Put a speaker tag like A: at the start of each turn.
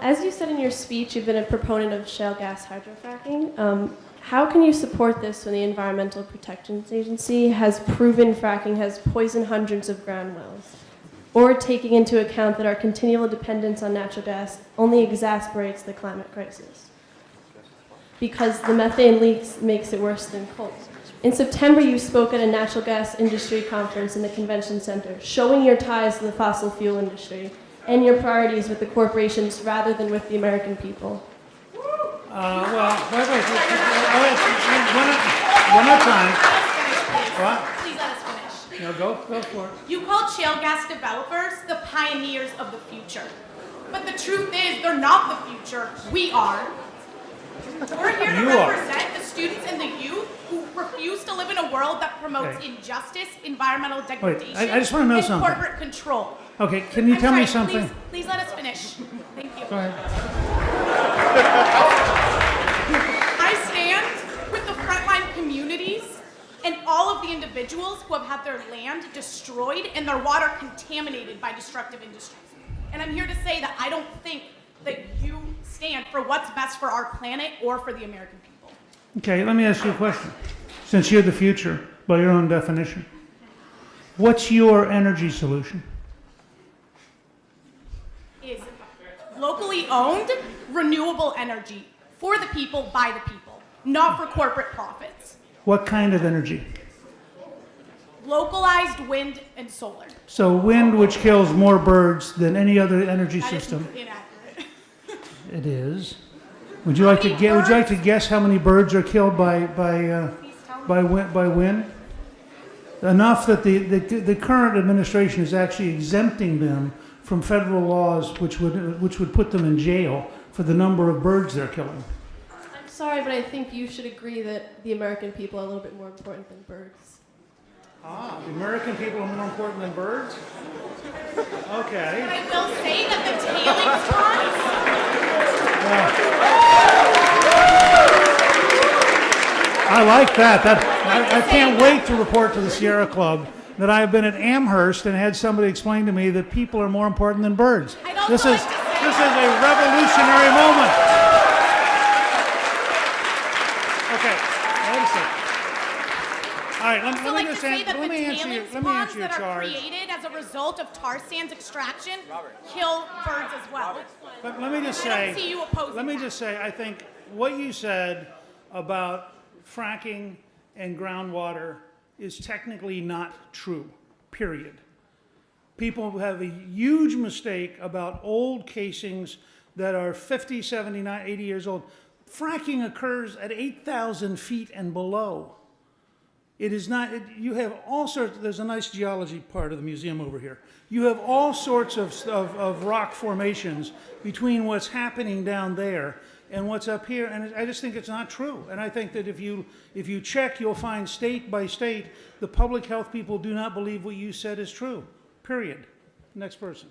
A: As you said in your speech, you've been a proponent of shale gas hydrofracking. How can you support this when the Environmental Protection Agency has proven fracking has poisoned hundreds of ground wells? Or taking into account that our continual dependence on natural gas only exacerbates the climate crisis? Because the methane leaks makes it worse than coal. In September, you spoke at a natural gas industry conference in the convention center, showing your ties to the fossil fuel industry and your priorities with the corporations rather than with the American people.
B: Wait. One at a time. What?
C: Please let us finish.
B: No, go for it.
C: You called shale gas developers the pioneers of the future. But the truth is, they're not the future. We are. We're here to represent the students and the youth who refuse to live in a world that promotes injustice, environmental degradation,
B: I just want to know
C: and
B: something.
C: corporate control.
B: Okay, can you tell me something?
C: Please let us finish. Thank you.
B: Go ahead.
C: I stand with the frontline communities and all of the individuals who have had their land destroyed and their water contaminated by destructive industries. And I'm here to say that I don't think that you stand for what's best for our planet or for the American people.
B: Okay, let me ask you a question. Since you're the future, by your own definition, what's your energy solution?
C: Is locally owned, renewable energy for the people, by the people, not for corporate profits.
B: What kind of energy?
C: Localized wind and solar.
B: So wind, which kills more birds than any other energy system.
C: That is inaccurate.
B: It is. Would you like to guess how many birds are killed by wind? Enough that the current administration is actually exempting them from federal laws, which would put them in jail for the number of birds they're killing.
A: I'm sorry, but I think you should agree that the American people are a little bit more important than birds.
B: The American people are more important than birds? Okay.
C: I will say that the tailings ponds.
B: I like that. I can't wait to report to the Sierra Club that I have been at Amherst and had somebody explain to me that people are more important than birds. This is a revolutionary moment. Okay, wait a second. All right, let me just answer your
C: that are
B: charge.
C: created as a result of tar sands extraction kill birds as well.
B: But let me just say,
C: I don't see you opposing
B: I think what you said about fracking and groundwater is technically not true, period. People have a huge mistake about old casings that are 50, 70, 80 years old. Fracking occurs at 8,000 feet and below. It is not, you have all sorts, there's a nice geology part of the museum over here. You have all sorts of rock formations between what's happening down there and what's up here, and I just think it's not true. And I think that if you check, you'll find state by state, the public health people do not believe what you said is true, period. Next person.